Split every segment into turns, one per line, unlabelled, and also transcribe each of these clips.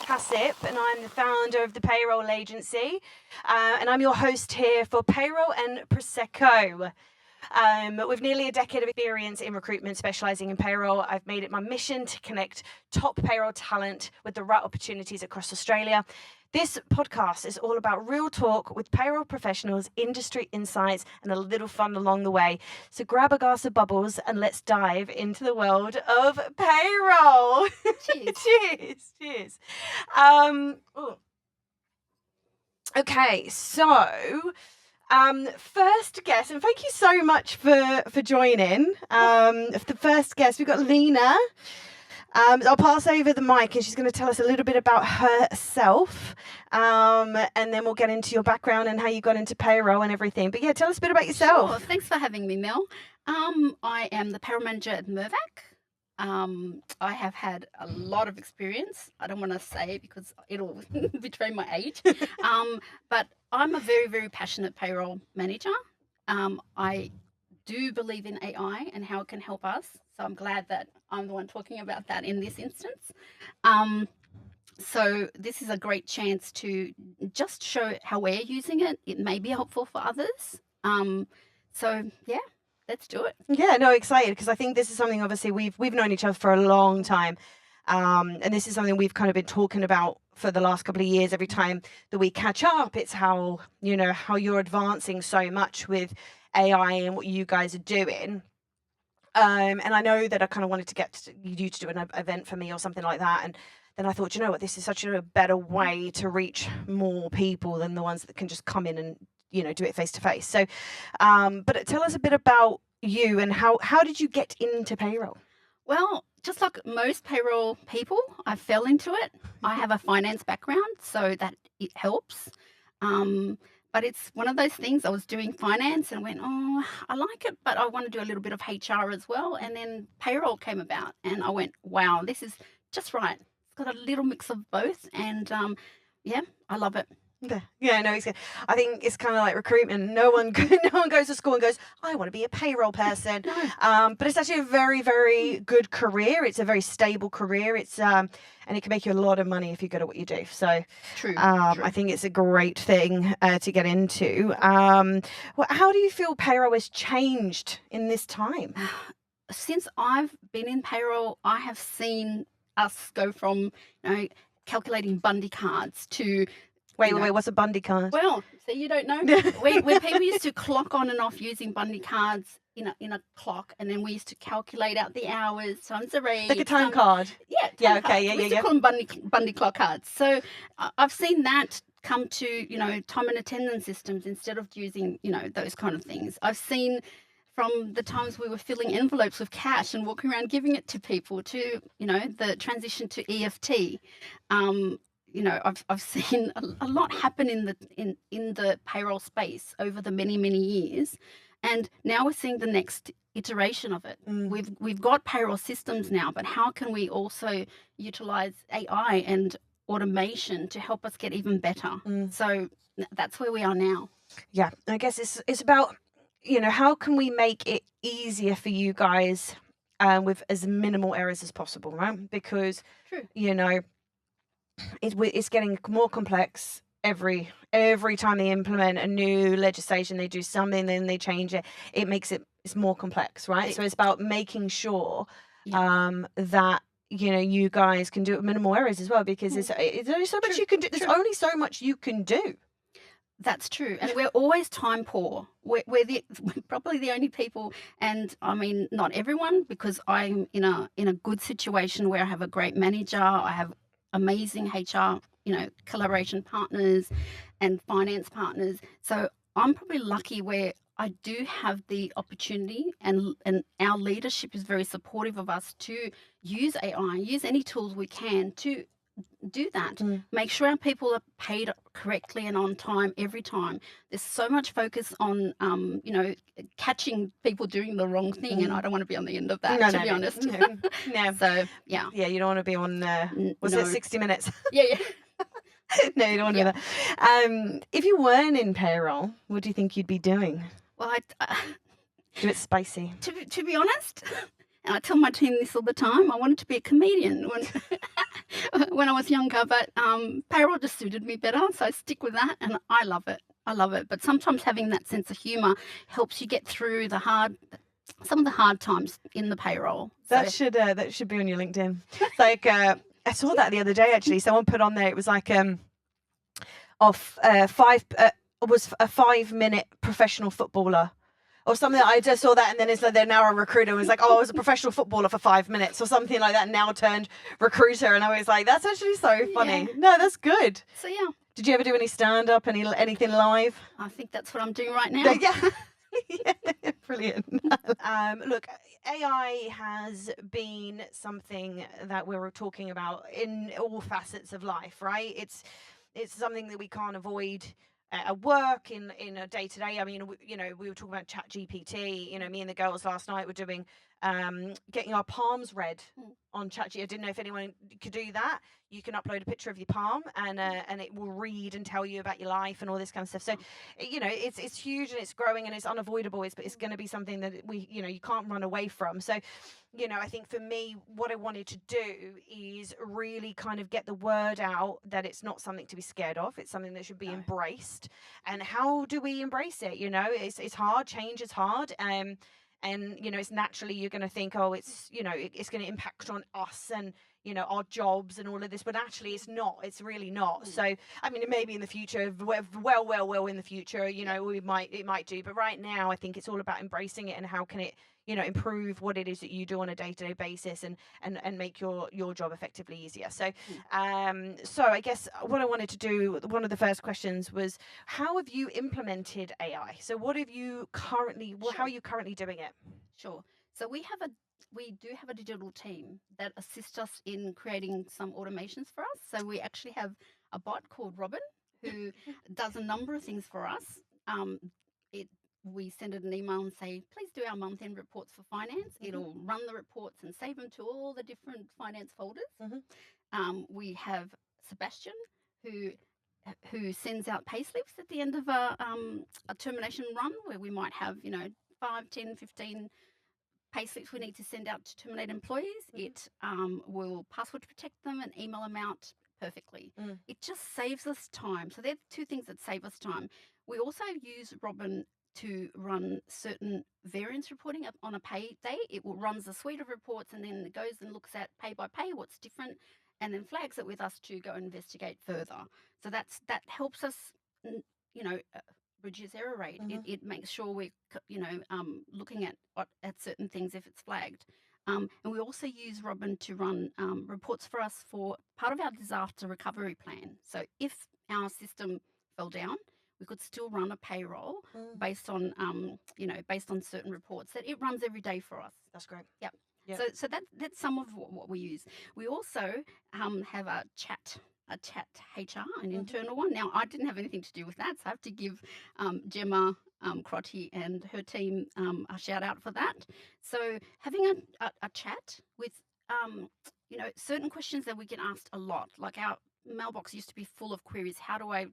Cassip, and I'm the founder of the Payroll Agency, and I'm your host here for Payroll and Prosecco. With nearly a decade of experience in recruitment, specializing in payroll, I've made it my mission to connect top payroll talent with the right opportunities across Australia. This podcast is all about real talk with payroll professionals, industry insights, and a little fun along the way. So grab a glass of bubbles and let's dive into the world of payroll.
Cheers.
Cheers. Cheers. Okay, so first guest, and thank you so much for joining. The first guest, we've got Lena. I'll pass over the mic and she's going to tell us a little bit about herself, and then we'll get into your background and how you got into payroll and everything. But yeah, tell us a bit about yourself.
Sure. Thanks for having me, Mel. I am the Payroll Manager at Mirvac. I have had a lot of experience. I don't want to say it because it'll betray my age. But I'm a very, very passionate payroll manager. I do believe in AI and how it can help us. So I'm glad that I'm the one talking about that in this instance. So this is a great chance to just show how we're using it. It may be helpful for others. So yeah, let's do it.
Yeah, no, excited because I think this is something obviously we've known each other for a long time. And this is something we've kind of been talking about for the last couple of years. Every time that we catch up, it's how you're advancing so much with AI and what you guys are doing. And I know that I kind of wanted to get you to do an event for me or something like that. And then I thought, you know what, this is such a better way to reach more people than the ones that can just come in and, do it face to face. So, but tell us a bit about you and how did you get into payroll?
Well, just like most payroll people, I fell into it. I have a finance background, so that it helps. But it's one of those things. I was doing finance and went, oh, I like it, but I want to do a little bit of HR as well. And then payroll came about and I went, wow, this is just right. It's got a little mix of both. And yeah, I love it.
Yeah, no, I think it's kind of like recruitment. No one goes to school and goes, I want to be a payroll person.
No.
But it's actually a very, very good career. It's a very stable career. It's and it can make you a lot of money if you're good at what you do. So
True.
I think it's a great thing to get into. How do you feel payroll has changed in this time?
Since I've been in payroll, I have seen us go from calculating Bundy cards to
Wait, what's a Bundy card?
Well, so you don't know. Where people used to clock on and off using Bundy cards in a clock, and then we used to calculate out the hours times the rate.
Like a time card.
Yeah.
Okay.
We used to call them Bundy clock cards. So I've seen that come to time and attendance systems instead of using those kind of things. I've seen from the times we were filling envelopes with cash and walking around giving it to people to the transition to EFT. I've seen a lot happen in the payroll space over the many years, and now we're seeing the next iteration of it. We've got payroll systems now, but how can we also utilize AI and automation to help us get even better? So that's where we are now.
Yeah, I guess it's about how can we make it easier for you guys with as minimal errors as possible, right? Because
True.
It's getting more complex every time they implement a new legislation. They do something, then they change it. It makes it's more complex, right? So it's about making sure that you guys can do it with minimal errors as well, because it's only so much you can do. There's only so much you can do.
That's true, and we're always time poor. We're probably the only people, and I mean not everyone, because I'm in a good situation where I have a great manager. I have amazing HR, collaboration partners and finance partners. So I'm probably lucky where I do have the opportunity, and our leadership is very supportive of us to use AI, use any tools we can to do that. Make sure our people are paid correctly and on time every time. There's so much focus on catching people doing the wrong thing, and I don't want to be on the end of that, to be honest.
No.
So yeah,
you don't want to be on it 60 Minutes?
Yeah.
No, you don't want to do that. If you weren't in payroll, what do you think you'd be doing?
Well,
Do it spicy.
To be honest, And I tell my team this all the time. I wanted to be a comedian when when I was younger, but payroll just suited me better, so I stick with that, and I love it. I love it. But sometimes having that sense of humour helps you get through some of the hard times in the payroll.
That should be on your LinkedIn. Like I saw that the other day actually. Someone put on there. It was like was a 5-minute professional footballer or something. I just saw that, and then it's like they're now a recruiter. It was like, oh, I was a professional footballer for 5 minutes or something like that. Now turned recruiter, and I was like, that's actually so funny.
Yeah.
No, that's good.
So yeah,
Did you ever do any stand up, anything live?
I think that's what I'm doing right now.
Yeah. Yeah, brilliant. Look, AI has been something that we're talking about in all facets of life, right? It's something that we can't avoid at work, in a day to day. I mean, we were talking about Chat GPT. Me and the girls last night were doing getting our palms read on Chat GPT. I didn't know if anyone could do that. You can upload a picture of your palm, and it will read and tell you about your life and all this kind of stuff. So, it's huge, and it's growing, and it's unavoidable. It's going to be something that you can't run away from. So, I think for me, what I wanted to do is really kind of get the word out that it's not something to be scared of. It's something that should be embraced. And how do we embrace it? It's hard. Change is hard. And it's naturally you're going to think, oh, it's going to impact on us and our jobs and all of this, but actually it's not. It's really not. So I mean, maybe in the future, well in the future, it might do, but right now I think it's all about embracing it and how can it improve what it is that you do on a day-to-day basis and make your job effectively easier. So so I guess what I wanted to do, one of the first questions was, how have you implemented AI? So what have you currently, how are you currently doing it?
Sure. So we do have a digital team that assists us in creating some automations for us. So we actually have a bot called Robin who does a number of things for us. We send it an email and say, please do our month-end reports for finance. It'll run the reports and save them to all the different finance folders. We have Sebastian, who sends out payslips at the end of a termination run, where we might have 5, 10, 15 payslips we need to send out to terminate employees. It will password protect them and email them out perfectly. It just saves us time. So they're two things that save us time. We also use Robin to run certain variance reporting on a pay day. It runs a suite of reports, and then it goes and looks at pay by pay what's different, and then flags it with us to go investigate further. So that helps us, reduce error rate. It makes sure we're looking at certain things if it's flagged. And we also use Robin to run reports for us for part of our disaster recovery plan. So if our system fell down, we could still run a payroll based on certain reports that it runs every day for us.
That's great.
Yep. So that's some of what we use. We also have a chat HR, an internal one. Now, I didn't have anything to do with that, so I have to give Gemma Crotty and her team a shout out for that. So having a chat with certain questions that we get asked a lot, like our mailbox used to be full of queries. How do I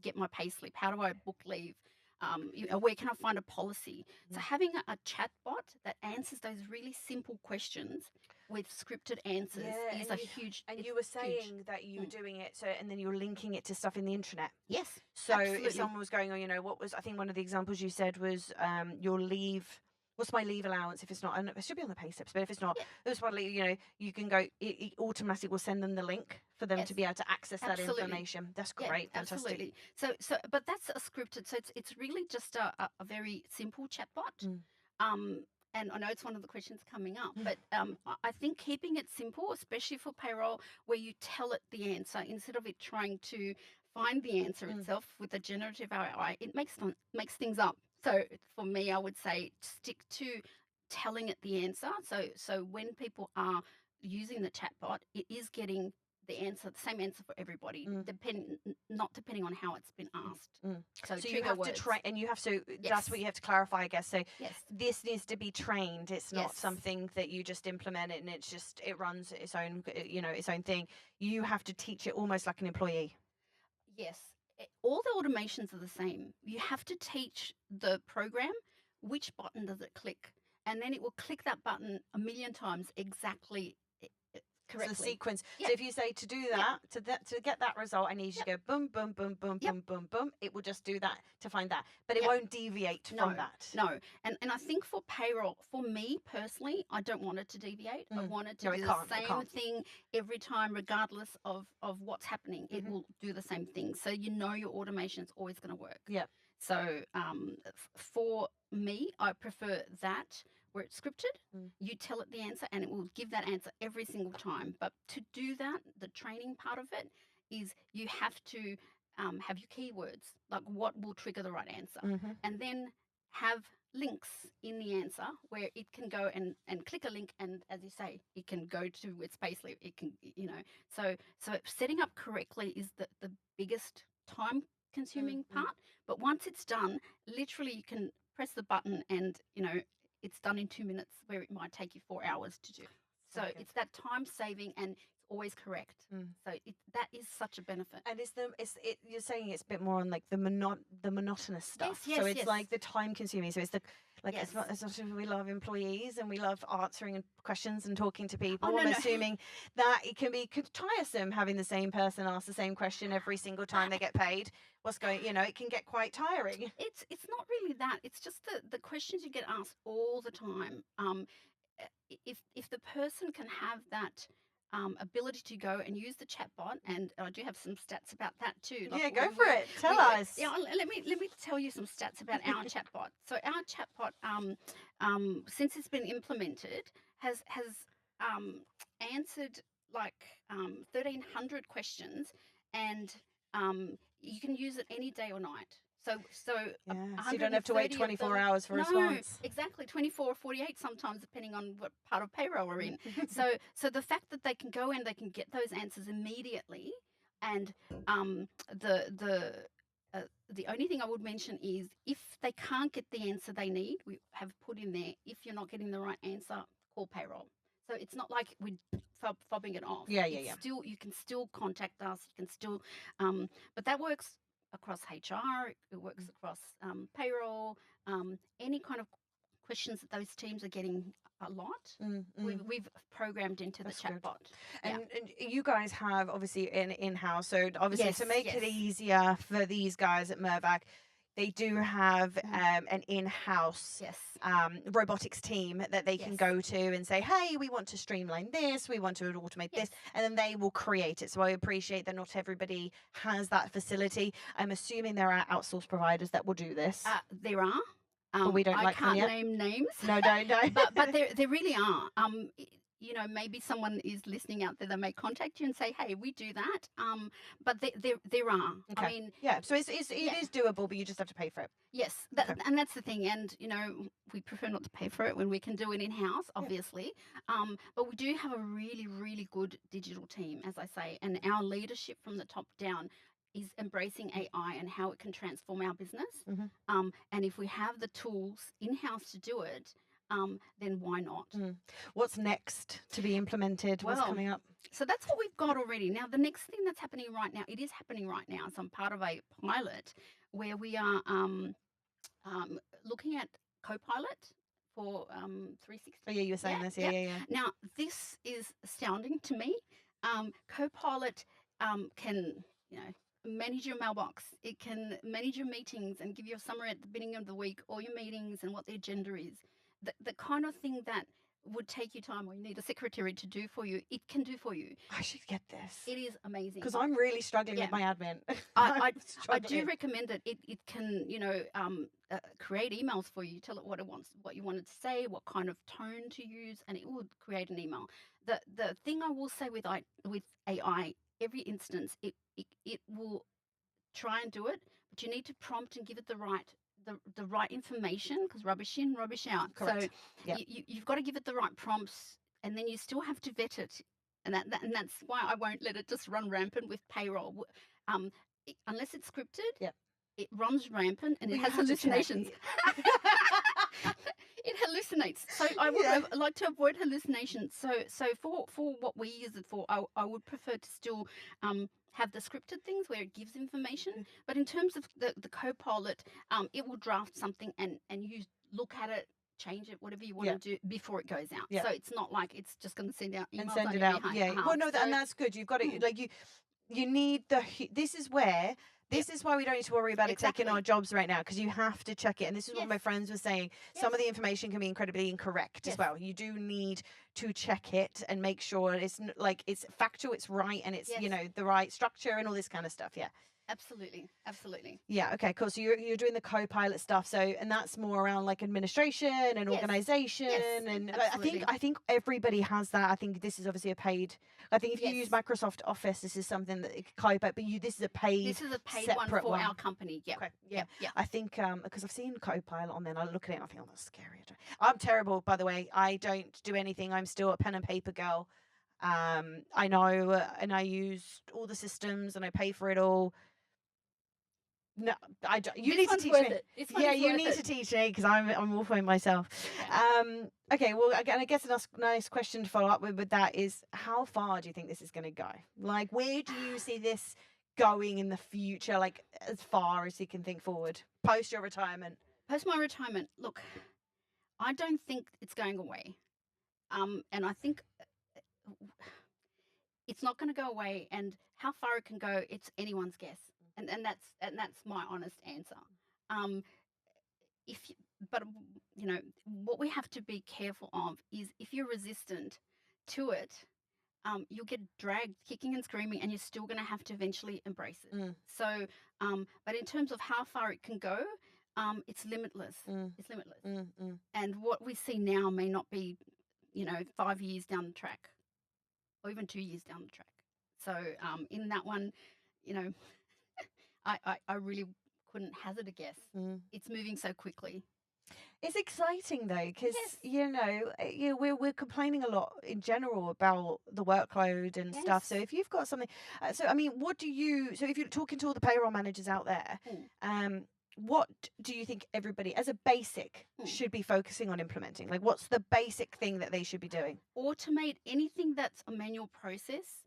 get my payslip? How do I book leave? Where can I find a policy? So having a chat bot that answers those really simple questions with scripted answers is a huge.
And you were saying that you were doing it, so and then you were linking it to stuff in the intranet.
Yes.
So
absolutely.
if someone was going on, what was, I think one of the examples you said was your leave. What's my leave allowance if it's not? And it should be on the pay slips, but if it's not, that's what you can go. It automatically will send them the link for them to be able to access that information. That's great.
Yeah, absolutely. So, but that's a scripted. So it's really just a very simple chatbot. And I know it's one of the questions coming up, but I think keeping it simple, especially for payroll, where you tell it the answer instead of it trying to find the answer itself with the generative AI, it makes things up. So for me, I would say stick to telling it the answer. So when people are using the chatbot, it is getting the same answer for everybody, not depending on how it's been asked.
So you have to train, and you have to. That's what you have to clarify, I guess. So this needs to be trained. It's not something that you just implement it and it runs its own, its own thing. You have to teach it almost like an employee.
Yes. All the automations are the same. You have to teach the program which button does it click. and then it will click that button a million times exactly correctly.
So the sequence.
Yep.
So if you say to do that, to get that result, I need you to go boom, boom, boom, boom,
Yep.
boom, boom, boom. It will just do that to find that, but it
Yep.
won't deviate from that.
No. And I think for payroll, for me personally, I don't want it to deviate. I want it to
No,
do
it
the
can't, it
same
can't.
thing every time, regardless of what's happening. It will do the same thing. So you know your automation is always going to work.
Yeah.
So for me, I prefer that where it's scripted. You tell it the answer and it will give that answer every single time. But to do that, the training part of it is you have to have your keywords, like what will trigger the right answer. And then have links in the answer where it can go and click a link, and as you say, it can go to its payslip. It can, so setting up correctly is the biggest time consuming part. But once it's done, literally you can press the button and it's done in 2 minutes where it might take you 4 hours to do. So it's that time saving and it's always correct. So that is such a benefit.
And you're saying it's a bit more on like the monotonous stuff.
Yes,
so it's
yes.
like the time consuming. So it's the
Yes.
as much as we love employees and we love answering questions and talking to people,
Oh, no,
I'm
no.
assuming that it can be tiresome having the same person ask the same question every single time they get paid. It can get quite tiring.
It's not really that. It's just the questions you get asked all the time. If the person can have that ability to go and use the chatbot, and I do have some stats about that too.
Yeah, go for it. Tell us.
Yeah, let me tell you some stats about our chatbot. So our chatbot, since it's been implemented, has answered like 1,300 questions, and you can use it any day or night. So
you don't have to wait 24 hours for a response.
Exactly, 24 or 48 sometimes, depending on what part of payroll we're in. So the fact that they can go in, they can get those answers immediately, and the only thing I would mention is if they can't get the answer they need, we have put in there, if you're not getting the right answer, call payroll. So it's not like we're fobbing it off.
Yeah.
Still, you can still contact us. You can still, but that works across HR. It works across payroll. Any kind of questions that those teams are getting a lot, we've programmed into the chatbot.
And you guys have obviously an in-house, so obviously to make it easier for these guys at Mirvac, they do have an in-house robotics team that they can go to and say, hey, we want to streamline this, we want to automate this, and then they will create it. So I appreciate that not everybody has that facility. I'm assuming there are outsourced providers that will do this.
There are.
But we don't
I
like
can't
them yet.
name names.
No, don't.
but there really are. Maybe someone is listening out there that may contact you and say, "Hey, we do that." But there are.
Okay.
I mean,
So it is doable, but you just have to pay for it.
Yes, and that's the thing. And we prefer not to pay for it when we can do it in house, obviously. But we do have a really, really good digital team, as I say, and our leadership from the top down is embracing AI and how it can transform our business. And if we have the tools in-house to do it, then why not?
What's next to be implemented? What's coming up?
So that's what we've got already. Now, the next thing that's happening right now, it is happening right now. So I'm part of a pilot where we are looking at Copilot for 360.
Oh, yeah, you were saying this. Yeah.
Now, this is astounding to me. Copilot can, manage your mailbox. It can manage your meetings and give you a summary at the beginning of the week, all your meetings and what the agenda is. The kind of thing that would take you time or you need a secretary to do for you, it can do for you.
I should get this.
It is amazing.
Because I'm really struggling with my admin.
I do recommend it. It can, create emails for you, tell it what it wants, what you want it to say, what kind of tone to use, and it will create an email. The thing I will say with AI, every instance, it will try and do it, but you need to prompt and give it the right information, because rubbish in, rubbish out.
Correct.
So you've got to give it the right prompts, and then you still have to vet it, and that's why I won't let it just run rampant with payroll. Unless it's scripted, it runs rampant and it has hallucinations. It hallucinates. So I would like to avoid hallucinations. So for what we use it for, I would prefer to still have the scripted things where it gives information. But in terms of the Copilot, it will draft something and you look at it, change it, whatever you want
Yeah.
to do before it goes out.
Yeah.
So it's not like it's just going to send out emails
And send
on
it
your
out. Yeah. Well, no,
behalf.
and that's good. You've got it. Like you need this is where. This is why we don't need to worry about it taking our jobs right now, because you have to check it. And this is what my friends were saying. Some of the information can be incredibly incorrect as well. You do need to check it and make sure it's like it's factual, it's right, and it's the right structure and all this kind of stuff. Yeah.
Absolutely.
Yeah. Okay. Cool. So you're doing the co-pilot stuff. So and that's more around like administration and organization and I think everybody has that. I think this is obviously a paid. I think if you use Microsoft Office, this is something that co-pilot. But this is a paid.
This is a paid
separate
one for our company. Yeah.
Okay. Yeah.
Yeah.
I think because I've seen co-pilot on there, and I look at it and I think, oh, that's scary. I'm terrible, by the way. I don't do anything. I'm still a pen and paper girl. I know, and I use all the systems, and I pay for it all. No, I don't. You need to teach me. Yeah, you need to teach me because I'm all for it myself.
Okay.
Okay. Well, again, I guess a nice question to follow up with that is, how far do you think this is going to go? Like, where do you see this going in the future? Like, as far as you can think forward, post your retirement.
Post my retirement. Look, I don't think it's going away. And I think it's not going to go away. And how far it can go, it's anyone's guess. And that's my honest answer. But what we have to be careful of is if you're resistant to it, you'll get dragged kicking and screaming, and you're still going to have to eventually embrace it. So, but in terms of how far it can go, it's limitless. It's limitless. And what we see now may not be, 5 years down the track, or even 2 years down the track. So, in that one, I really couldn't hazard a guess. It's moving so quickly.
It's exciting though, because we're complaining a lot in general about the workload and stuff. So if you've got something, so I mean, so if you're talking to all the payroll managers out there, what do you think everybody, as a basic, should be focusing on implementing? Like, what's the basic thing that they should be doing?
Automate anything that's a manual process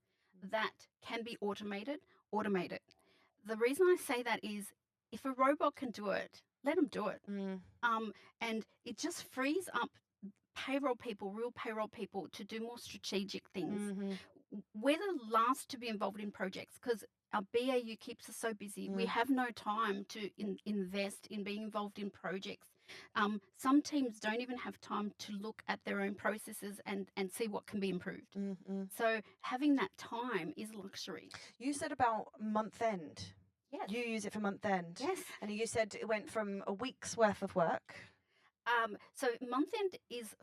that can be automated. Automate it. The reason I say that is, if a robot can do it, let them do it. And it just frees up real payroll people, to do more strategic things. We're the last to be involved in projects because our BAU keeps us so busy. We have no time to invest in being involved in projects. Some teams don't even have time to look at their own processes and see what can be improved. So having that time is luxury.
You said about month end.
Yes.
You use it for month end.
Yes.
And you said it went from a week's worth of work.
So month end is,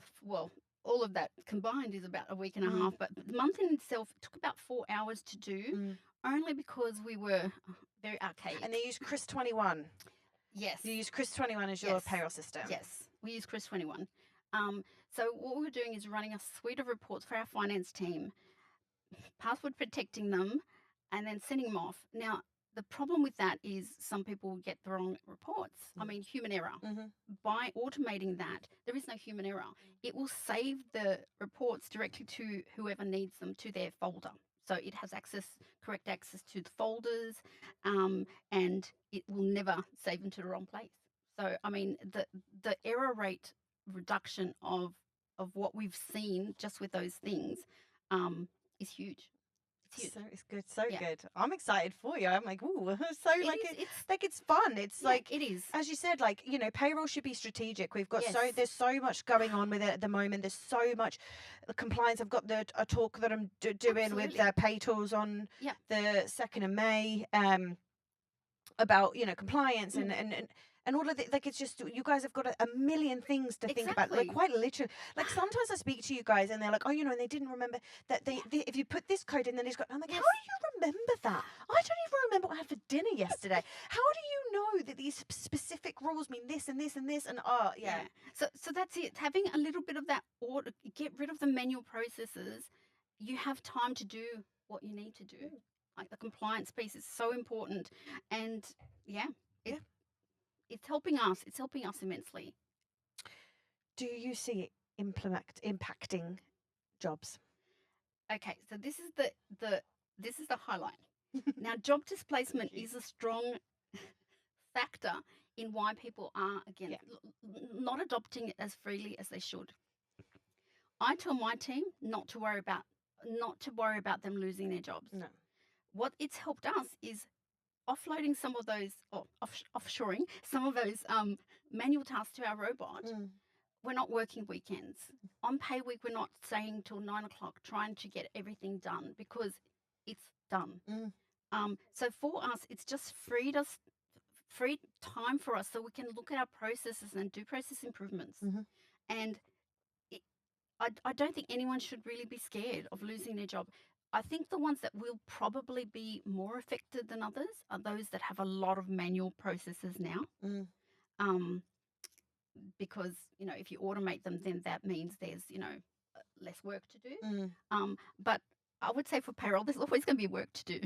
all of that combined is about a week and a half, but the month end itself took about 4 hours to do, only because we were very archaic.
And they use Chris 21.
Yes.
You use Chris 21 as your payroll system.
Yes, we use Chris 21. So what we were doing is running a suite of reports for our finance team, password protecting them, and then sending them off. Now, the problem with that is some people get the wrong reports. I mean, human error. By automating that, there is no human error. It will save the reports directly to whoever needs them, to their folder. So it has correct access to the folders, and it will never save them to the wrong place. So, I mean, the error rate reduction of what we've seen just with those things is huge.
It's good, good. I'm excited for you. I'm like, ooh, it's fun. It's like,
it is.
As you said, like, payroll should be strategic. We've got there's so much going on with it at the moment. There's so much compliance. I've got a talk that I'm doing with Pay Tools on the 2nd of May about compliance and all of it. Like, it's just, you guys have got a million things to think about, like, quite literally. Like, sometimes I speak to you guys and they're like, oh, and they didn't remember that they if you put this code in, then it's got, I'm like, how do you remember that? I don't even remember what I had for dinner yesterday. How do you know that these specific rules mean this and this and this? And
so that's it. Having a little bit of that order, get rid of the manual processes. You have time to do what you need to do. Like, the compliance piece is so important, and it's helping us. It's helping us immensely.
Do you see it impacting jobs?
Okay, so this is the highlight. Now, job displacement is a strong factor in why people are, again, not adopting it as freely as they should. I tell my team not to worry about them losing their jobs.
No.
What it's helped us is offloading some of those, or offshoring some of those manual tasks to our robot. We're not working weekends. On pay week, we're not staying till 9 o'clock trying to get everything done because it's done. So for us, it's just free time for us so we can look at our processes and do process improvements. And I don't think anyone should really be scared of losing their job. I think the ones that will probably be more affected than others are those that have a lot of manual processes now. Because, if you automate them, then that means there's, less work to do. But I would say for payroll, there's always going to be work to do.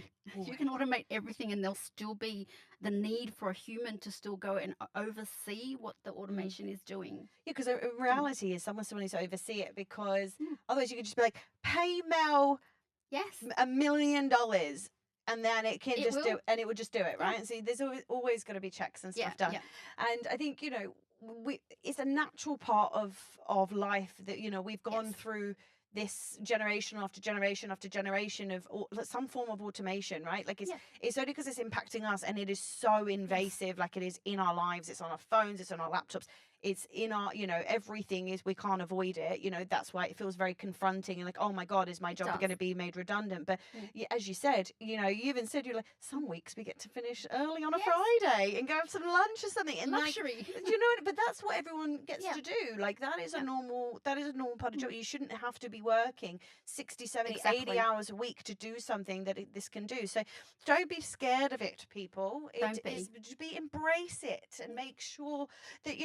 You can automate everything and there'll still be the need for a human to still go and oversee what the automation is doing.
Yeah, because in reality is someone needs to oversee it, because otherwise you could just be like, pay Mel $1 million and then it can just do, and it would just do it, right? And so there's always going to be checks and stuff done. And I think, it's a natural part of life that, we've gone through this generation after generation after generation of some form of automation, right? Like it's only because it's impacting us, and it is so invasive. Like it is in our lives, it's on our phones, it's on our laptops, it's in our, everything is, we can't avoid it. That's why it feels very confronting and like, oh my God, is my job going to be made redundant? But as you said, you even said, you're like, some weeks we get to finish early on a Friday and go have some lunch or something. And
luxury.
But that's what everyone gets to do. Like that is a normal part of the job. You shouldn't have to be working 60, 70, 80 hours a week to do something that this can do. So don't be scared of it, people. Embrace it and make sure that,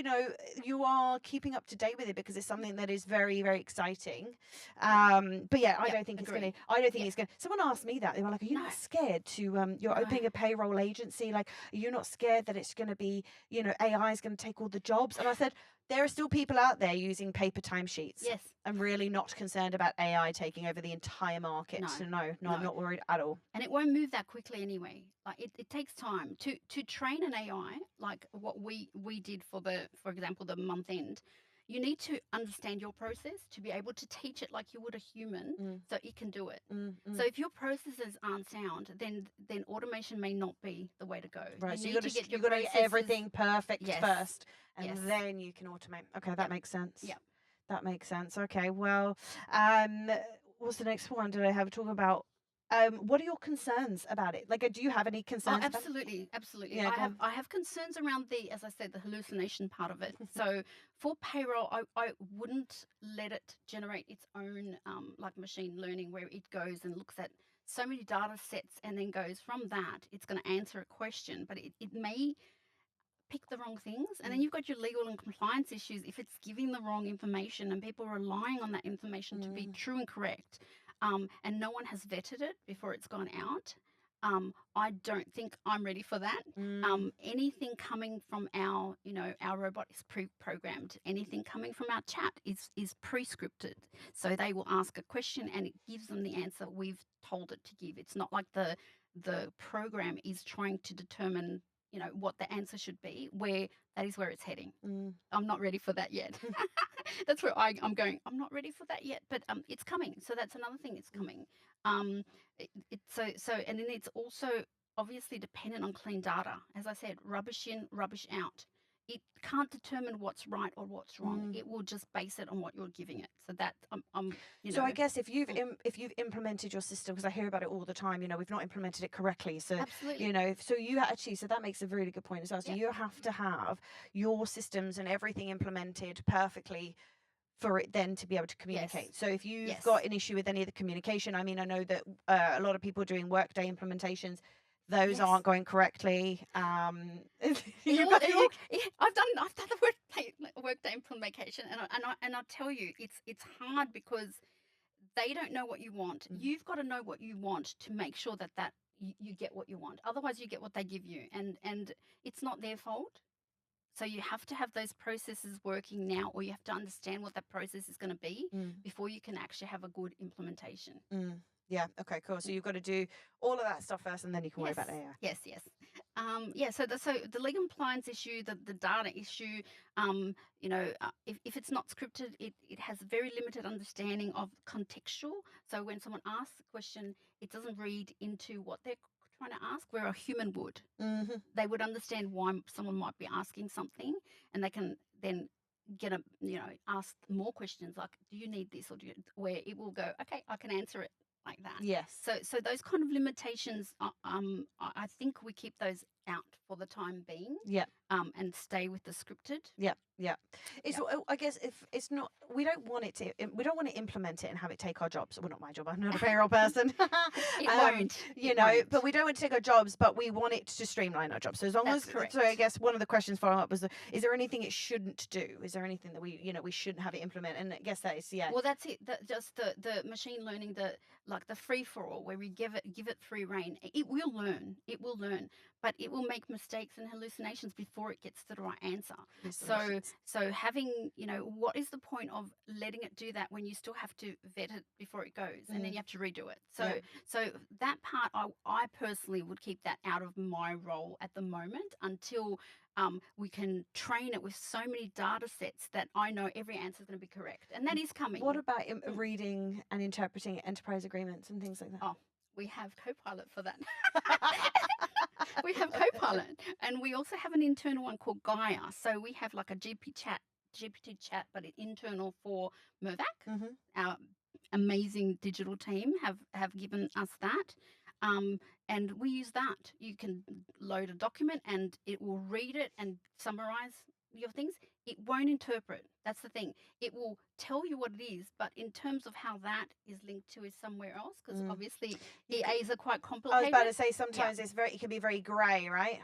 you are keeping up to date with it, because it's something that is very, very exciting. But yeah, I don't think it's going to, someone asked me that. They were like, are you not scared to, you're opening a payroll agency? Like, are you not scared that it's going to be, AI is going to take all the jobs? And I said, there are still people out there using paper timesheets.
Yes.
I'm really not concerned about AI taking over the entire market. No, I'm not worried at all.
And it won't move that quickly anyway. Like it takes time to train an AI, like what we did for example, the month end. You need to understand your process to be able to teach it like you would a human, so it can do it. So if your processes aren't sound, then automation may not be the way to go.
Right. So you've got to get everything perfect first, and then you can automate. Okay, that makes sense.
Yeah,
that makes sense. Okay. Well, what's the next one? Did I have a talk about? What are your concerns about it? Like, do you have any concerns?
Absolutely.
Yeah,
I have concerns around as I said, the hallucination part of it. So for payroll, I wouldn't let it generate its own like machine learning, where it goes and looks at so many data sets and then goes from that. It's going to answer a question, but it may pick the wrong things, and then you've got your legal and compliance issues if it's giving the wrong information and people are relying on that information to be true and correct. And no one has vetted it before it's gone out. I don't think I'm ready for that. Anything coming from our robot is pre-programmed. Anything coming from our chat is pre-scripted. So they will ask a question and it gives them the answer we've told it to give. It's not like the program is trying to determine what the answer should be, where that is where it's heading. I'm not ready for that yet. That's where I'm going. I'm not ready for that yet, but it's coming. So that's another thing. It's coming. And then it's also obviously dependent on clean data. As I said, rubbish in, rubbish out. It can't determine what's right or what's wrong. It will just base it on what you're giving it. So that So I
guess if you've implemented your system, because I hear about it all the time, we've not implemented it correctly. So
absolutely.
So you actually, so that makes a really good point as well. So you have to have your systems and everything implemented perfectly for it then to be able to communicate. So if you've got an issue with any of the communication, I mean, I know that a lot of people are doing Workday implementations. Those aren't going correctly.
I've done the Workday implementation, and I'll tell you, it's hard because they don't know what you want. You've got to know what you want to make sure that you get what you want. Otherwise, you get what they give you, and it's not their fault. So you have to have those processes working now, or you have to understand what that process is going to be before you can actually have a good implementation.
Yeah. Okay, cool. So you've got to do all of that stuff first, and then you can worry about AI.
Yes. So the legal compliance issue, the data issue, if it's not scripted, it has very limited understanding of contextual. So when someone asks a question, it doesn't read into what they're trying to ask, where a human would.
Mm-hmm.
They would understand why someone might be asking something, and they can then ask more questions like, do you need this, or where it will go, okay, I can answer it like that.
Yes.
So those kind of limitations, I think we keep those out for the time being.
Yeah.
And stay with the scripted.
Yeah. It's, I guess, if it's not, we don't want to implement it and have it take our jobs. Well, not my job. I'm not a payroll person.
It won't.
But we don't want to take our jobs, but we want it to streamline our jobs. So as long
That's
as,
correct.
so I guess one of the questions following up was, is there anything it shouldn't do? Is there anything that we shouldn't have it implement? And I guess that is, yeah.
Well, that's it. Just the machine learning, the free for all, where we give it free rein. It will learn. But it will make mistakes and hallucinations before it gets to the right answer. So having, what is the point of letting it do that when you still have to vet it before it goes, and then you have to redo it? So that part, I personally would keep that out of my role at the moment until we can train it with so many data sets that I know every answer is going to be correct, and that is coming.
What about reading and interpreting enterprise agreements and things like that?
Oh, we have Copilot for that. We have Copilot, and we also have an internal one called Gaia. So we have like a GPT chat, but internal for Mirvac.
Mm-hmm.
Our amazing digital team have given us that. And we use that. You can load a document and it will read it and summarize your things. It won't interpret. That's the thing. It will tell you what it is, but in terms of how that is linked to is somewhere else, because obviously EAs are quite complicated.
I was about to say sometimes it can be very grey, right?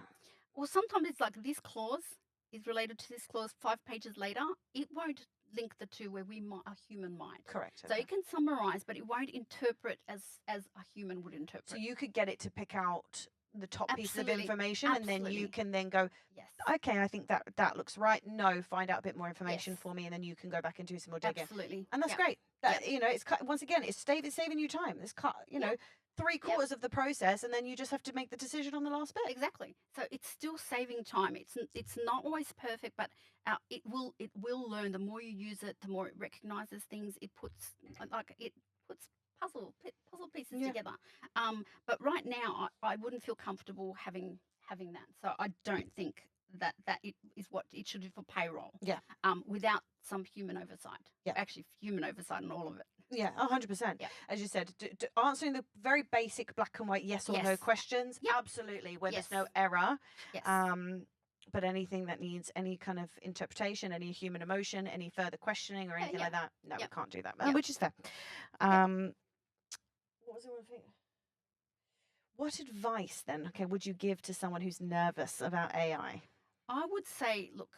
Well, sometimes it's like this clause is related to this clause 5 pages later. It won't link the two where a human might.
Correct.
So it can summarize, but it won't interpret as a human would interpret.
So you could get it to pick out the top piece of
Absolutely.
information, and then you can then go,
Yes.
okay, I think that looks right. No, find out a bit more information for me, and then you can go back and do some more digging.
Absolutely.
And that's great. That it's once again, it's saving you time. It's 3/4 of the process, and then you just have to make the decision on the last bit.
Exactly. So it's still saving time. It's not always perfect, but it will learn. The more you use it, the more it recognizes things. It puts puzzle pieces together. But right now, I wouldn't feel comfortable having that. So I don't think that it is what it should do for payroll.
Yeah.
Without some human oversight.
Yeah.
Actually, human oversight on all of it.
Yeah, 100%.
Yeah.
As you said, answering the very basic black and white yes or no questions, absolutely, where there's no error.
Yes.
But anything that needs any kind of interpretation, any human emotion, any further questioning or anything like that, no, we can't do that, which is fair. What was the one thing? What advice then, would you give to someone who's nervous about AI?
I would say, look,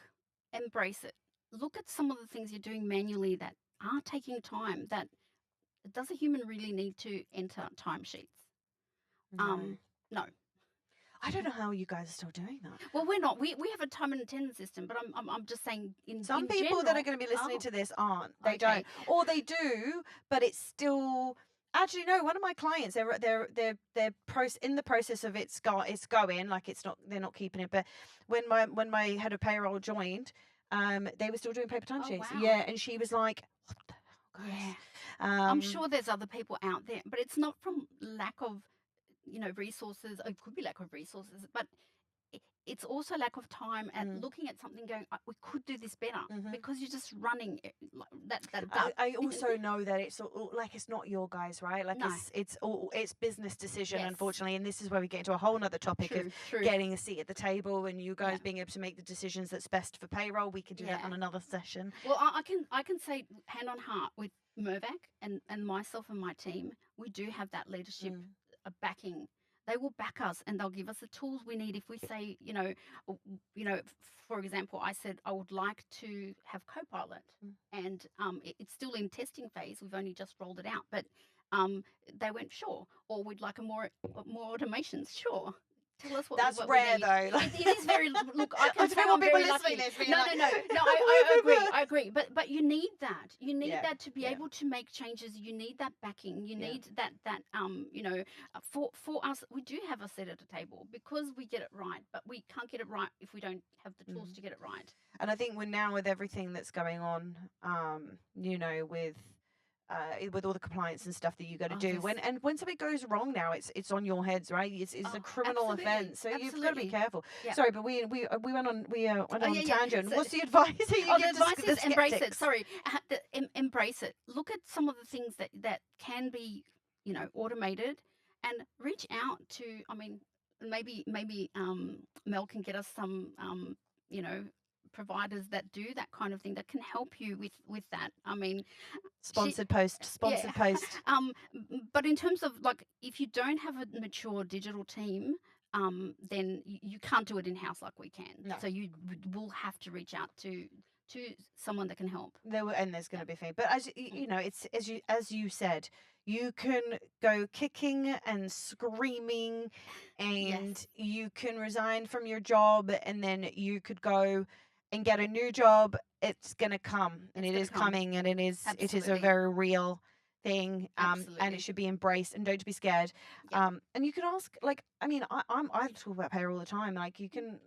embrace it. Look at some of the things you're doing manually that are taking time. That does a human really need to enter timesheets? No.
I don't know how you guys are still doing that.
Well, we're not. We have a time and attendance system, but I'm just saying
some people
general,
that are going to be listening to this aren't. They don't, or they do, but it's still. Actually, no. One of my clients, they're in the process of it's going, like it's not. They're not keeping it. But when my head of payroll joined, they were still doing paper timesheets.
Oh, wow.
Yeah, and she was like, "What the hell, guys?"
Yeah. I'm sure there's other people out there, but it's not from lack of, resources. It could be lack of resources, but it's also lack of time and looking at something going, we could do this better, because you're just running that.
I also know that it's like it's not your guys, right? Like it's business decision, unfortunately, and this is where we get into a whole nother topic of getting a seat at the table and you guys being able to make the decisions that's best for payroll. We can do that on another session.
Well, I can say hand on heart with Mirvac and myself and my team, we do have that leadership backing. They will back us and they'll give us the tools we need. If we say, for example, I said I would like to have Copilot, and it's still in testing phase. We've only just rolled it out, but they went sure. Or we'd like more automations, sure. Tell us
That's
what
rare
we need.
though.
It is very, look, I
I
can
don't
say
want
I'm
people
very
listening
lucky.
to this being
No,
like,
no, no, no, I agree. But you need that. You need
Yeah,
that to be
yeah.
able to make changes. You need that backing. You
Yeah.
need that, for us, we do have a seat at the table because we get it right, but we can't get it right if we don't have the tools to get it right.
And I think with everything that's going on, with all the compliance and stuff that you got to do, when something goes wrong now, it's on your heads, right? It's a criminal offence, so you've got to be careful.
Yeah.
Sorry, but we went on
yeah.
tangent.
So-
What's the advice that you
Oh,
give
the advice
the
is embrace it.
skeptics?
Sorry, embrace it. Look at some of the things that can be, automated, and reach out to. I mean, maybe Mel can get us some, providers that do that kind of thing that can help you with that. I mean,
Sponsored post.
but in terms of, like, if you don't have a mature digital team, then you can't do it in house like we can.
No.
So you will have to reach out to someone that can help.
There's going to be a thing, but as it's as you said, you can go kicking and screaming, and you can resign from your job, and then you could go and get a new job. It's going to come, and it is coming, and it is a very real thing, and it should be embraced, and don't be scared. And you can ask, like, I mean, I talk about payroll all the time. Like, you can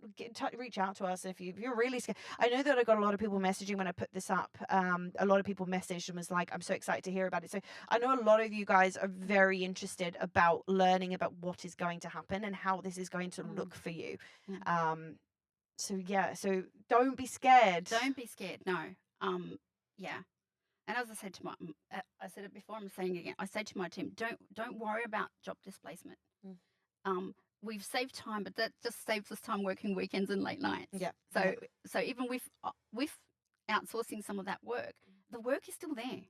reach out to us if you're really scared. I know that I got a lot of people messaging when I put this up. A lot of people messaged and was like, I'm so excited to hear about it. So I know a lot of you guys are very interested about learning about what is going to happen and how this is going to look for you. So don't be scared.
Don't be scared. No. Yeah. And as I said I said it before, I'm saying it again. I say to my team, don't worry about job displacement. We've saved time, but that just saves us time working weekends and late nights.
Yeah.
So even with outsourcing some of that work, the work is still there,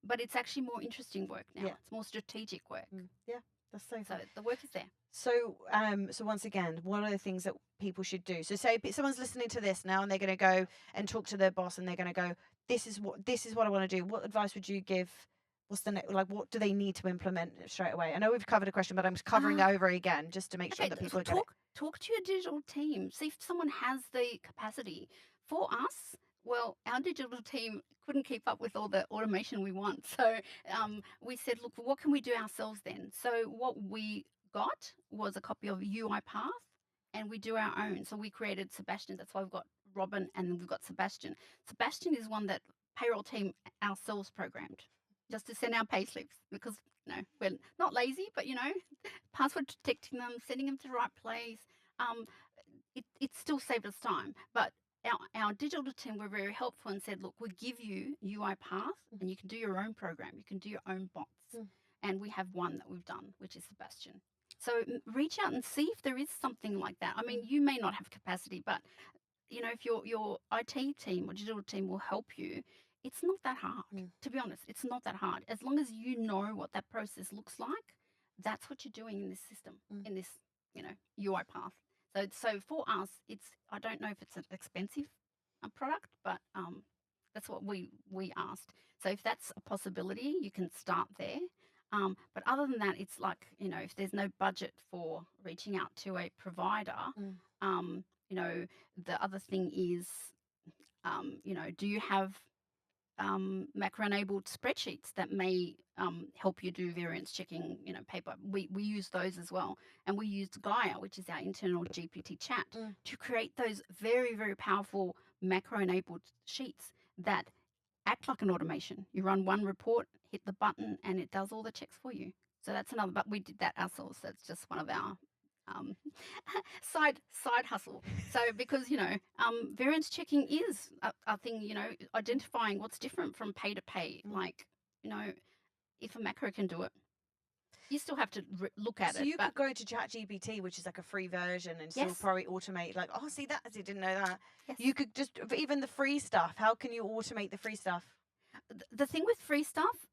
but it's actually more interesting work now. It's more strategic work.
Yeah, that's so fun.
So the work is there.
So once again, what are the things that people should do? So say someone's listening to this now and they're going to go and talk to their boss and they're going to go, this is what I want to do. What advice would you give? What's the what do they need to implement straight away? I know we've covered a question, but I'm just covering it over again just to make sure that people get it.
Talk to your digital team. See if someone has the capacity. For us, well, our digital team couldn't keep up with all the automation we want. So we said, look, what can we do ourselves then? So what we got was a copy of UiPath, and we do our own. So we created Sebastian. That's why we've got Robin and then we've got Sebastian. Sebastian is one that payroll team ourselves programmed just to send our pay slips because, we're not lazy, but, password detecting them, sending them to the right place. It still saved us time. But our digital team were very helpful and said, look, we give you UiPath and you can do your own program. You can do your own bots. And we have one that we've done, which is Sebastian. So reach out and see if there is something like that. I mean, you may not have capacity, but, if your IT team or digital team will help you, it's not that hard. To be honest, it's not that hard. As long as you know what that process looks like, that's what you're doing in this system, in this, UiPath. So for us, I don't know if it's an expensive product, but that's what we asked. So if that's a possibility, you can start there. But other than that, it's like, if there's no budget for reaching out to a provider, the other thing is, do you have macro-enabled spreadsheets that may help you do variance checking, paper? We use those as well. And we used Gaia, which is our internal GPT chat, to create those very, very powerful macro-enabled sheets that act like an automation. You run one report, hit the button, and it does all the checks for you. So that's another, but we did that ourselves. That's just one of our side hustle. So because, variance checking is a thing, identifying what's different from pay to pay. Like, if a macro can do it, you still have to look at it.
So you could go to ChatGPT, which is like a free version, and still probably automate. Like, oh, see that? I didn't know that.
Yes.
You could just, even the free stuff. How can you automate the free stuff?
The thing with free stuff,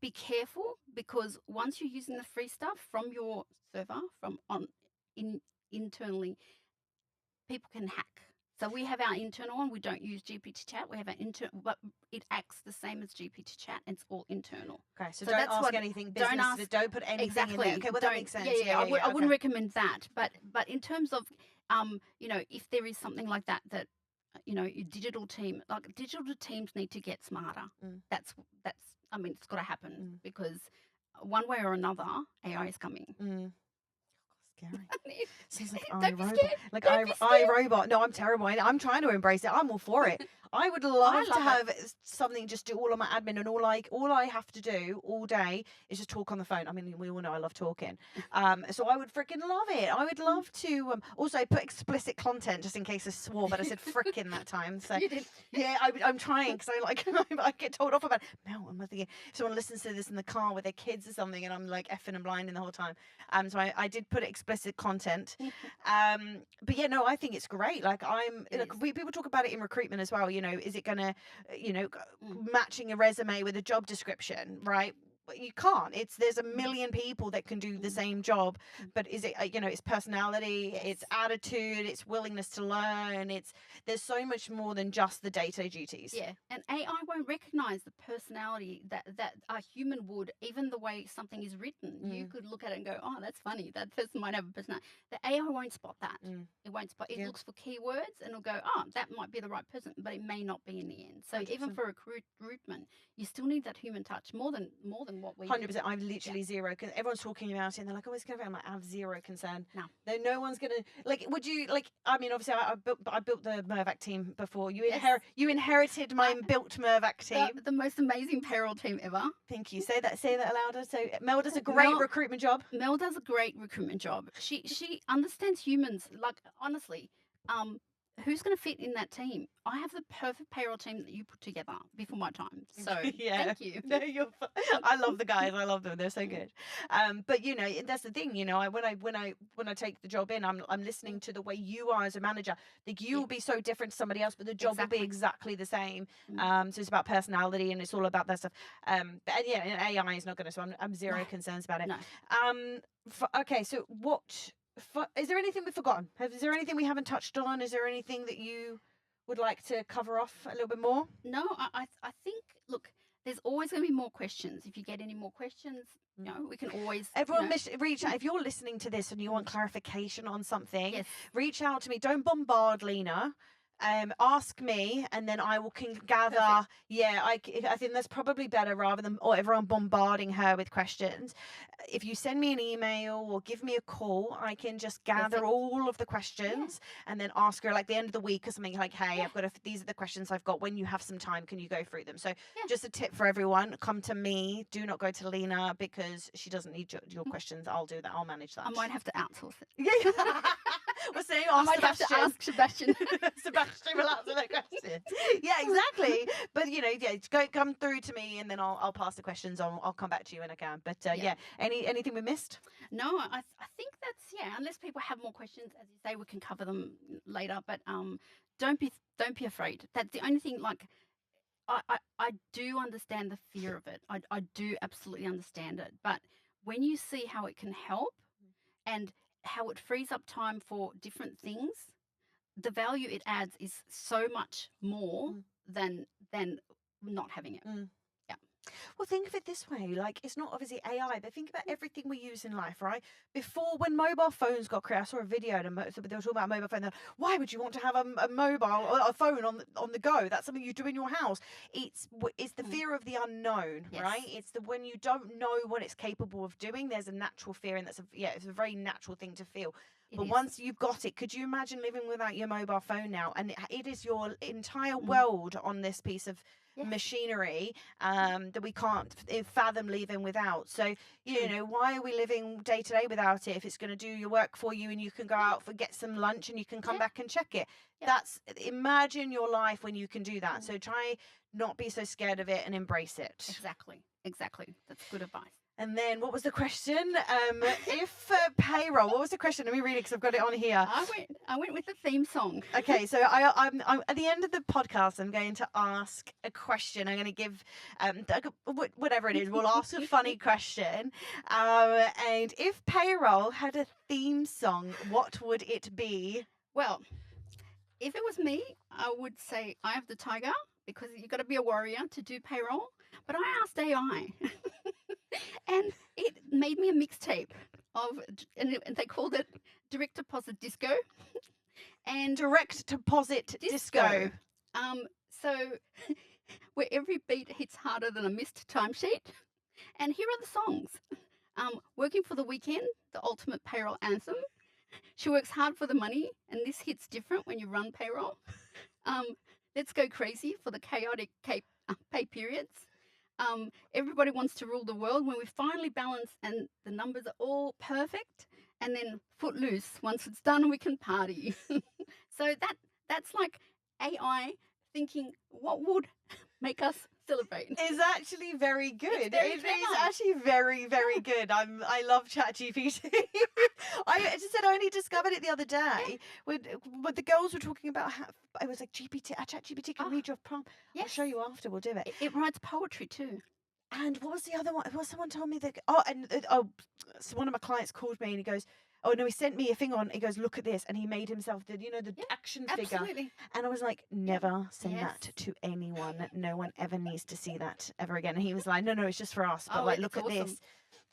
be careful, because once you're using the free stuff from your server, internally, people can hack. So we have our internal one. We don't use GPT chat. We have our internal, but it acts the same as GPT chat. And it's all internal.
Okay, so
So
don't
that's
ask
what-
anything
don't
business.
ask-
Don't put anything in
Exactly.
there. Okay, well that
Don't-
makes sense.
Yeah. I
Okay.
wouldn't recommend that. But in terms of, if there is something like that, your digital team, like digital teams need to get smarter. That's. It's got to happen because one way or another, AI is coming.
Scary. Sounds like
Don't be
iRobot.
scared.
Like
Don't be scared.
iRobot. No, I'm terrible. I'm trying to embrace it. I'm all for it. I would love to
love
have something just do all of my admin, and all I have to do all day is just talk on the phone. I mean, we all know I love talking. So I would freaking love it. I would love to also put explicit content, just in case I swore, but I said frickin' that time. So
You did.
yeah, I'm trying, because I get told off about it. Mel, I'm thinking if someone listens to this in the car with their kids or something, and I'm like effing and blinding the whole time. So I did put explicit content. But yeah, no, I think it's great. Like people talk about it in recruitment as well. Is it gonna, matching a resume with a job description, right? You can't. There's a million people that can do the same job, but is it, it's personality, it's attitude, it's willingness to learn. There's so much more than just the day-to-day duties.
Yeah, and AI won't recognize the personality that a human would, even the way something is written. You could look at it and go, "Oh, that's funny. That person might have a personality." The AI won't spot that. It won't spot. It looks for keywords and it'll go, "Oh, that might be the right person," but it may not be in the end. So
100%.
even for recruitment, you still need that human touch more than what we
100%.
do.
I'm literally zero. Cause everyone's talking about it and they're like, "Oh, it's gonna be." I'm like, I have zero concern.
No.
No one's gonna would you I mean, obviously I built the Mirvac team before. You inherited my built Mirvac team.
The most amazing payroll team ever.
Thank you. Say that louder. So Mel does a great recruitment job.
Mel does a great recruitment job. She understands humans. Like, honestly, who's going to fit in that team? I have the perfect payroll team that you put together before my time. So thank you.
No, I love the guys. I love them. They're so good. But that's the thing. When I take the job in, I'm listening to the way you are as a manager. Like you will be so different to somebody else, but the job will be exactly the same. So it's about personality and it's all about that stuff. But yeah, and AI is not going to. So I'm zero concerns about it.
No.
Okay, so what? Is there anything we've forgotten? Is there anything we haven't touched on? Is there anything that you would like to cover off a little bit more?
No, I think, look, there's always going to be more questions. If you get any more questions, we can always...
Everyone reach out. If you're listening to this and you want clarification on something, reach out to me. Don't bombard Lena. Ask me, and then I can gather. Perfect. Yeah, I think that's probably better rather than everyone bombarding her with questions. If you send me an email or give me a call, I can just gather all of the questions and then ask her like the end of the week or something like, "Hey, I've got these are the questions I've got. When you have some time, can you go through them?" So just a tip for everyone: come to me. Do not go to Lena because she doesn't need your questions. I'll do that. I'll manage that.
I might have to outsource it.
Yeah. We'll see.
I might have to ask Sebastian.
Sebastian will answer that question. Yeah, exactly. But come through to me, and then I'll pass the questions on. I'll come back to you when I can. But anything we missed?
No, I think that's unless people have more questions, as you say, we can cover them later. But don't be afraid. That's the only thing. Like, I do understand the fear of it. I do absolutely understand it. But when you see how it can help, and how it frees up time for different things, the value it adds is so much more than not having it. Yeah.
Well, think of it this way. Like, it's not obviously AI, but think about everything we use in life, right? Before, when mobile phones got created, I saw a video, they were talking about mobile phone. Why would you want to have a mobile or a phone on the go? That's something you do in your house. It's the fear of the unknown, right? It's when you don't know what it's capable of doing. There's a natural fear, and it's a very natural thing to feel. But once you've got it, could you imagine living without your mobile phone now? And it is your entire world on this piece of machinery that we can't fathom living without. So, why are we living day to day without it? If it's going to do your work for you and you can go out get some lunch and you can come back and check it. Imagine your life when you can do that. So try not be so scared of it and embrace it.
Exactly. That's good advice.
And then what was the question? If payroll, what was the question? Let me read it because I've got it on here.
I went with the theme song.
Okay, so I'm at the end of the podcast, I'm going to ask a question. I'm going to give whatever it is. We'll ask a funny question. And if payroll had a theme song, what would it be?
Well, If it was me, I would say I have the tiger because you've got to be a warrior to do payroll. But I asked AI, and it made me a mixtape and they called it Direct Deposit Disco and
Direct deposit disco.
So where every beat hits harder than a missed timesheet. And here are the songs. Working for the Weekend, the ultimate payroll anthem. She works hard for the money, and this hits different when you run payroll. Let's go crazy for the chaotic pay periods. Everybody wants to rule the world when we finally balance and the numbers are all perfect. And then footloose. Once it's done, we can party. So that's like AI thinking, what would make us celebrate?
Is actually very good.
It's very
It is
clever.
actually very, very good. I love ChatGPT. I just said I only discovered it the other day when the girls were talking about how I was like ChatGPT can read your prompt. I'll show you after. We'll do it.
It writes poetry too.
And what was the other one? Well, someone told me that. So one of my clients called me and he goes, "Oh no, he sent me a thing on." He goes, "Look at this," and he made himself the action figure.
Absolutely.
And I was like, "Never send
Yes.
that to anyone. No one ever needs to see that ever again." And he was like, "No, it's just for us." But
Oh,
like,
it's
look at
awesome.
this.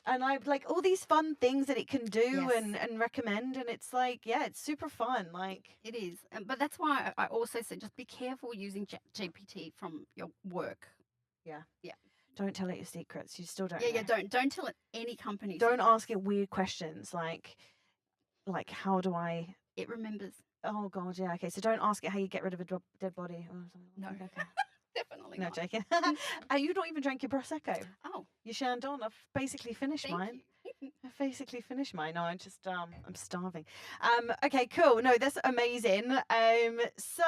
And I like all these fun things that it can do
Yes.
and recommend, and it's like, yeah, it's super fun. Like,
It is. But that's why I also said just be careful using GPT from your work.
don't tell it your secrets. You still don't.
Yeah,
know.
don't tell it any company.
Don't ask it weird questions like how do I?
It remembers.
Oh God, yeah. Okay, so don't ask it how you get rid of a dead body or something.
No.
Okay.
Definitely
No,
not.
joking. You don't even drank your prosecco.
Oh,
You Chandon. I've basically finished
thank
mine.
you.
I've basically finished mine. No, I'm just I'm starving. Okay, cool. No, that's amazing. So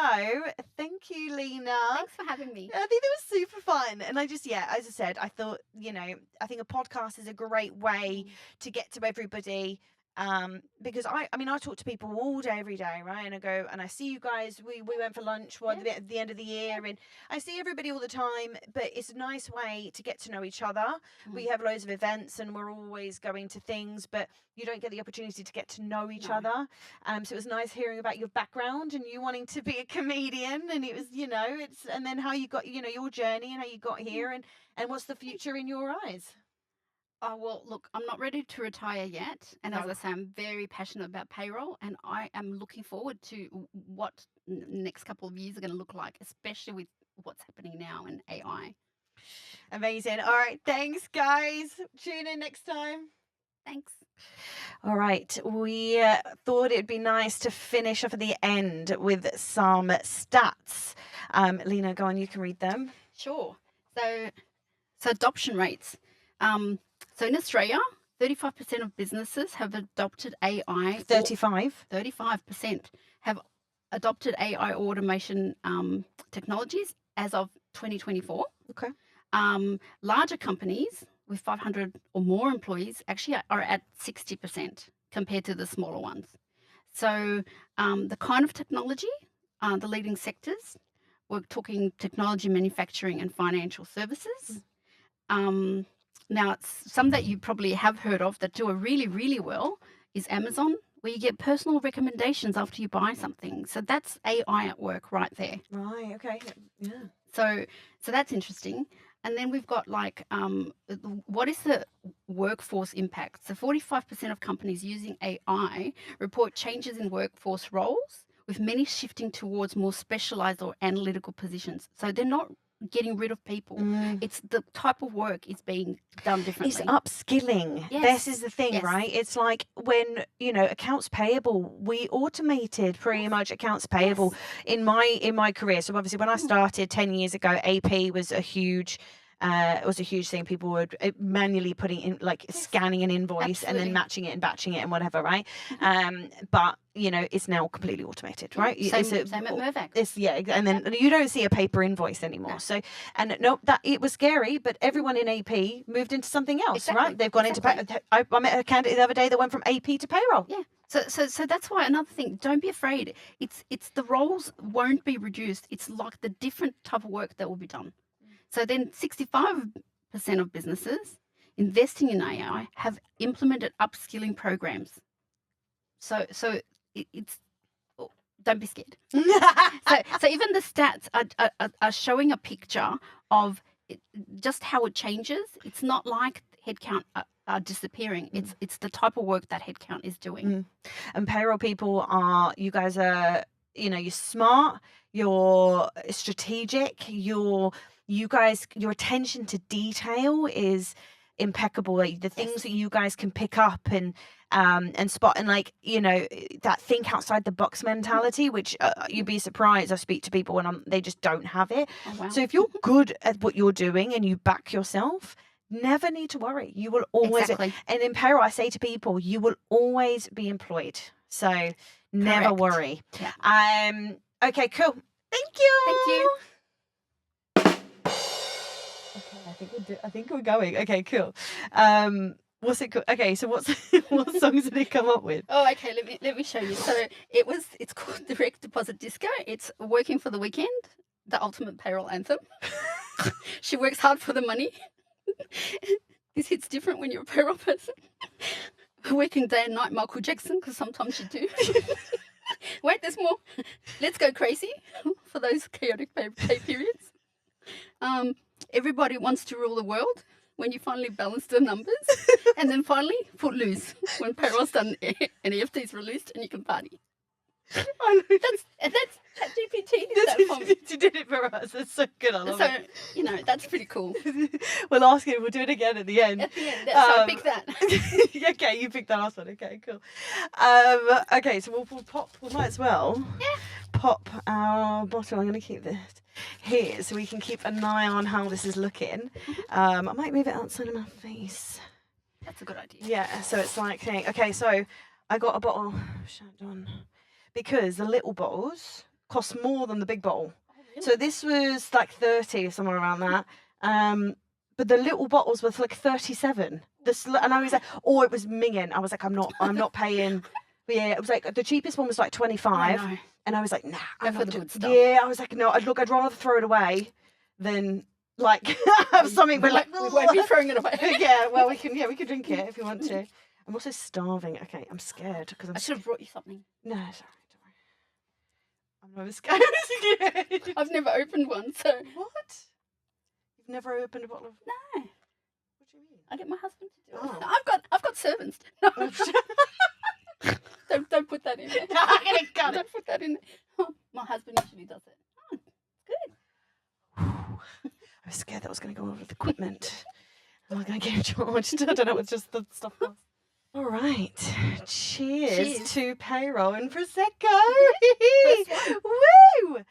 thank you, Lena.
Thanks for having me.
I think that was super fun. And I just, as I said, I thought, I think a podcast is a great way to get to everybody. Because I talk to people all day, every day, right? And I go, and I see you guys, we went for lunch at the end of the year, and I see everybody all the time, but it's a nice way to get to know each other. We have loads of events and we're always going to things, but you don't get the opportunity to get to know each other. So it was nice hearing about your background and you wanting to be a comedian, and it was, and then how you got, your journey and how you got here, and what's the future in your eyes?
Oh, well, look, I'm not ready to retire yet. And as I say, I'm very passionate about payroll, and I am looking forward to what next couple of years are going to look like, especially with what's happening now in AI.
Amazing. All right. Thanks, guys. Tune in next time.
Thanks.
All right. We thought it'd be nice to finish off at the end with some stats. Lena, go on. You can read them.
Sure. So adoption rates. So in Australia, 35% of businesses have adopted AI.
35.
35% have adopted AI automation technologies as of 2024.
Okay.
Larger companies with 500 or more employees actually are at 60% compared to the smaller ones. So the kind of technology, the leading sectors, we're talking technology, manufacturing, and financial services. Now, some that you probably have heard of that do really, really well is Amazon, where you get personal recommendations after you buy something. So that's AI at work right there.
Right. Okay. Yeah.
So that's interesting. And then we've got what is the workforce impact? So 45% of companies using AI report changes in workforce roles, with many shifting towards more specialized or analytical positions. So they're not getting rid of people. It's the type of work is being done differently.
It's upskilling.
Yes.
This is the thing,
Yes.
right? It's like when, accounts payable, we automated pretty much accounts payable in my career. So obviously when I started 10 years ago, AP was a huge thing. People were manually putting in, scanning an invoice and then matching it and batching it and whatever, right? But it's now completely automated, right?
Same at Mirvac.
And then you don't see a paper invoice anymore. So, and that it was scary, but everyone in AP moved into something else, right? They've gone into. I met a candidate the other day that went from AP to payroll.
Yeah. So that's why another thing. Don't be afraid. It's the roles won't be reduced. It's like the different type of work that will be done. So then 65% of businesses investing in AI have implemented upskilling programs. So it's don't be scared. So even the stats are showing a picture of just how it changes. It's not like headcount are disappearing. It's the type of work that headcount is doing.
And payroll people you guys are, you're smart, you're strategic, your attention to detail is impeccable. Like the things that you guys can pick up and spot, and that think outside the box mentality, which you'd be surprised. I speak to people and they just don't have it.
Oh, wow.
So if you're good at what you're doing and you back yourself, never need to worry. You will always,
Exactly.
and in payroll, I say to people, you will always be employed. So never
Correct.
worry.
Yeah.
Okay, cool. Thank you.
Thank you.
Okay, I think we're going. Okay, cool. What's it called? Okay, so what songs did it come up with?
Oh, okay. Let me show you. So it's called Direct Deposit Disco. It's Working for the Weekend, the ultimate payroll anthem. She works hard for the money. This hits different when you're a payroll person. Working day and night, Michael Jackson, because sometimes you do. Wait, there's more. Let's Go Crazy for those chaotic pay periods. Everybody Wants to Rule the World, when you finally balance the numbers. And then finally, Footloose, when payroll's done and EFT's released and you can party. That's ChatGPT did that for me.
You did it for us. That's so good. I love it.
So, that's pretty cool.
We'll ask him. We'll do it again at the end.
At the end, so I picked that.
Okay, you picked the last one. Okay, cool. Okay, so we might as well pop our bottle. I'm going to keep this here so we can keep an eye on how this is looking. I might move it outside of my face.
That's a good idea.
Yeah, so it's like, okay, so I got a bottle of Chandon because the little bottles cost more than the big bottle.
Oh, really?
So this was like 30 or somewhere around that. But the little bottles were like 37. And I was like, it was minging. I was like, I'm not paying. But yeah, it was like the cheapest one was like 25.
I know.
And I was like, nah, I'm
Go for
not
the
doing.
good stuff.
Yeah, I was like, no, I'd rather throw it away than like have something. But
We won't be throwing it away.
Yeah, well, we can drink it if you want to. I'm also starving. Okay, I'm scared because
I should have brought you something.
No, it's all right, don't worry. I'm never scared.
I've never opened one, so.
What? You've never opened a bottle of?
No.
What do you mean?
I get my husband to do it.
Oh.
I've got servants. No. Don't put that in there. Don't put that in there. My husband usually does it. Oh, good.
I was scared that was going to go over the equipment. I was going to get charged. I don't know. It's just the stuff. All right. Cheers to Payroll and Prosecco.
Yes,
Woo!